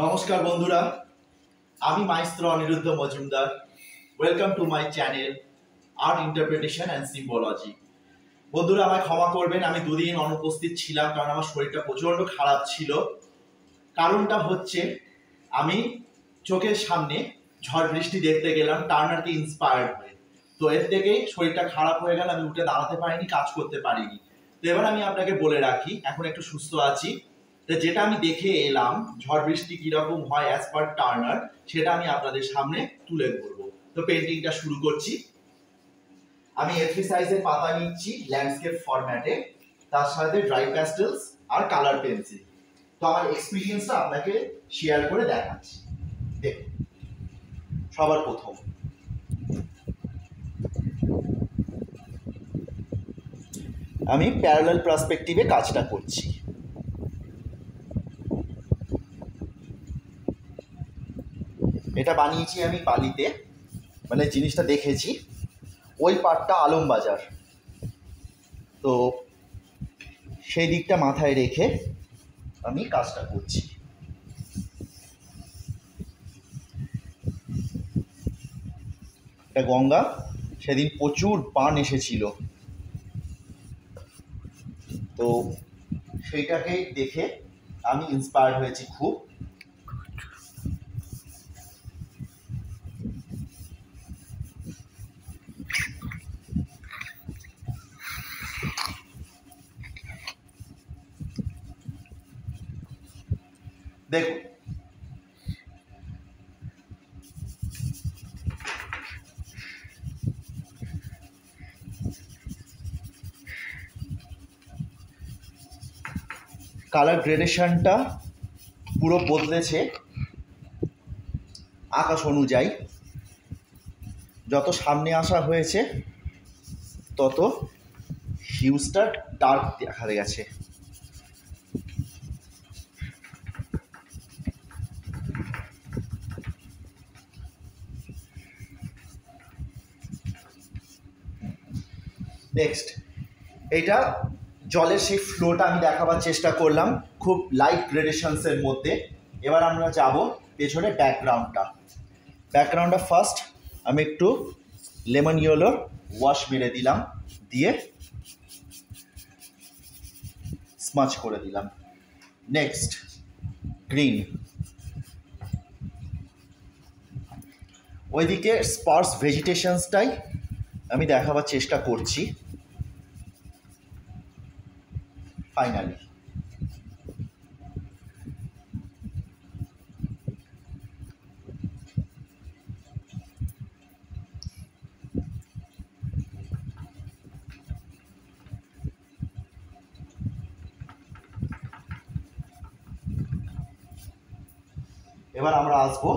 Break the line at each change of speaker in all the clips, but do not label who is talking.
নমস্কার বন্ধুরা, আমি maestro Aniruddha Majumdar. Welcome to my channel art interpretation and symbology. বন্ধুরা, আমায় ক্ষমা করবেন, আমি দুদিন অনুপস্থিত ছিলাম কারণ আমার শরীরটা প্রচণ্ড খারাপ ছিল। কারণটা হচ্ছে আমি চোখের সামনে ঝড় বৃষ্টি দেখতে গেলাম টার্নারকে ইন্সপায়ার্ড হয়ে। তো এর থেকেই শরীরটা খারাপ হয়ে গেল, আমি উঠে দাঁড়াতে পারিনি, কাজ করতে পারিনি। তো এবার আমি আপনাকে বলে রাখি, এখন একটু সুস্থ আছি। যেটা আমি দেখে এলাম ঝড় বৃষ্টি কিরকম হয় অ্যাজ পার টার্নার, সেটা আমি আপনাদের সামনে তুলে ধরবো। তো পেন্টিংটা শুরু করছি। আমি A3 সাইজের পাতা নিচ্ছি ল্যান্ডস্কেপ ফরম্যাটে, তার সাথে ড্রাই প্যাস্টেলস আর কালার পেন্সিল। তো আমার এক্সপিরিয়েন্সটা আপনাকে শেয়ার করে দেখাচ্ছি। দেখুন, সবার প্রথম আমি প্যারালাল পার্সপেক্টিভে কাজটা করছি। এটা বানিয়েছি আমি বালিতে, মানে জিনিসটা দেখেছি। ওই পার্টটা আলমবাজার, তো সেই দিকটা মাথায় রেখে আমি কাজটা করছি। এটা গঙ্গা, সেদিন প্রচুর বান এসেছিল, তো সেইটাকে দেখে আমি ইন্সপায়ার্ড হয়েছি খুব। দেখুন, কালার গ্রেডেশনটা পুরো বদলেছে আকাশ অনুযায়ী। যত সামনে আসা হয়েছে তত হিউজটা ডার্ক দেখা গেছে। নেক্সট, এটা জলের সেই ফ্লোটা আমি দেখাবার চেষ্টা করলাম খুব লাইট গ্রেডেশনসের মধ্যে। এবার আমরা যাব পেছনে ব্যাকগ্রাউন্ডটা ফার্স্ট আমি একটু লেমন ইয়েলো ওয়াশ মেরে দিলাম, দিয়ে স্মাচ করে দিলাম। নেক্সট গ্রিন, ওইদিকে স্পার্স ভেজিটেশনসটাই আমি দেখাবার চেষ্টা করছি। ফাইনালি এবার আমরা আসবো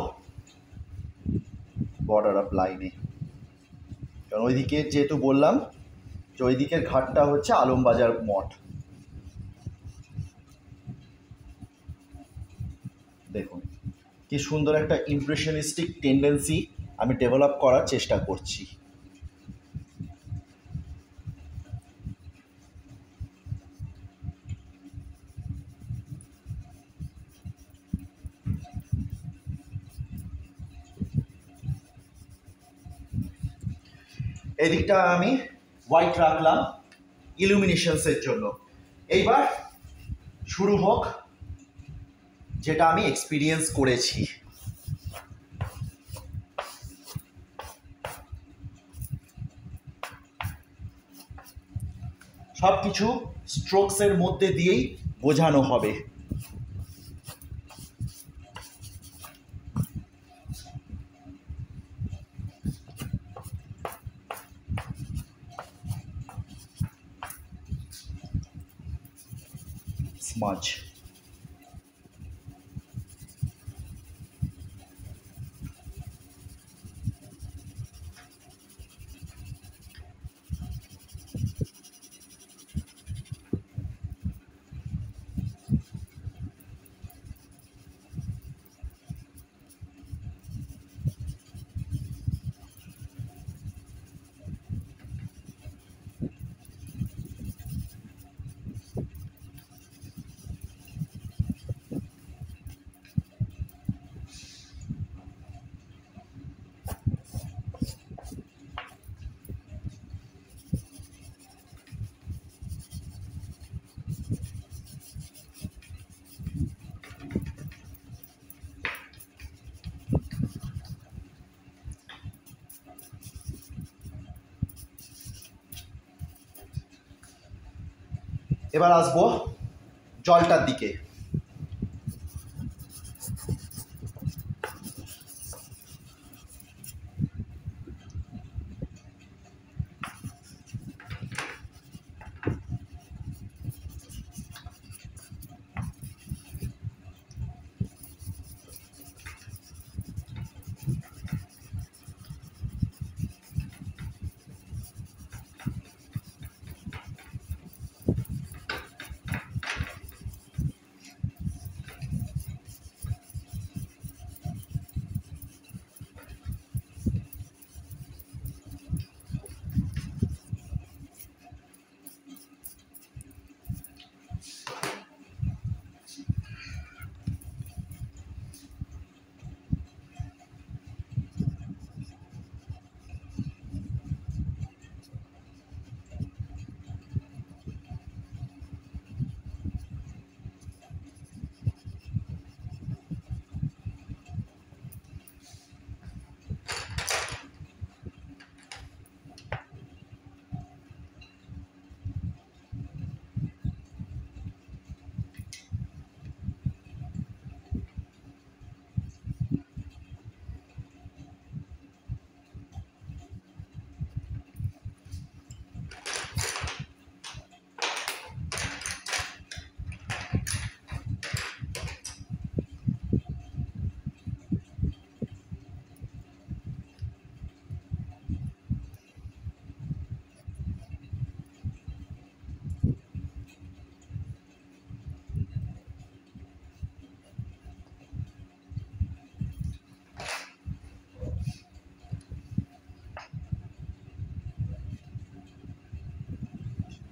বর্ডার অফ লাইনে, কারণ ওইদিকে যেহেতু বললাম যে ওই দিকের ঘাটটা হচ্ছে আলমবাজার মঠ। দেখুন কি সুন্দর একটা ইমপ্রেশনিস্টিক টেন্ডেন্সি আমি ডেভেলপ করার চেষ্টা করছি। এদিকটা আমি হোয়াইট রাখলাম ইলুমিনেশনসের জন্য। এইবার শুরু হোক যেটা আমি এক্সপিরিয়েন্স করেছি। সব কিছু স্ট্রোকসের মধ্যে দিয়েই বোঝানো হবে। স্মাজ, এবার আসবো জলটার দিকে।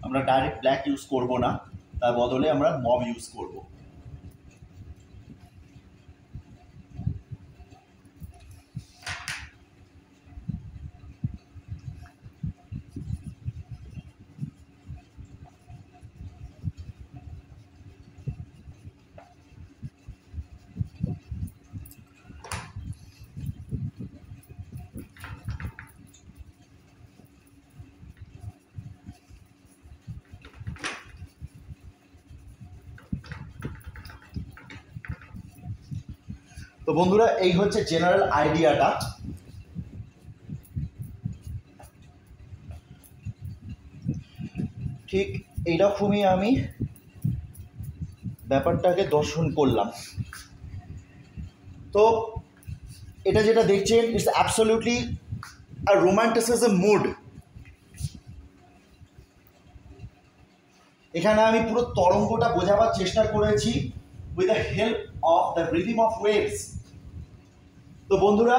আমরা ডাইরেক্ট ব্ল্যাক ইউজ করব না, তার বদলে আমরা মব ইউজ করব। তো বন্ধুরা, এই হচ্ছে জেনারেল আইডিয়াটা। ঠিক এইরকমই আমি ব্যাপারটাকে দর্শন করলাম। তো এটা যেটা দেখছেন, it's absolutely a romanticism mood. এখানে আমি পুরো তরঙ্গটা বোঝাবার চেষ্টা করেছি with the help of the rhythm of waves. তো বন্ধুরা,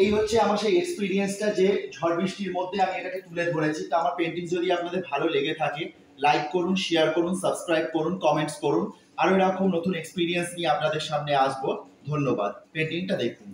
এই হচ্ছে আমার সেই এক্সপিরিয়েন্সটা, যে ঝড় বৃষ্টির মধ্যে আমি এটাকে তুলে ধরেছি। তো আমার পেন্টিং যদি আপনাদের ভালো লেগে থাকে, লাইক করুন, শেয়ার করুন, সাবস্ক্রাইব করুন, কমেন্টস করুন। আরও এরকম নতুন এক্সপিরিয়েন্স নিয়ে আপনাদের সামনে আসবো। ধন্যবাদ। পেন্টিংটা দেখুন।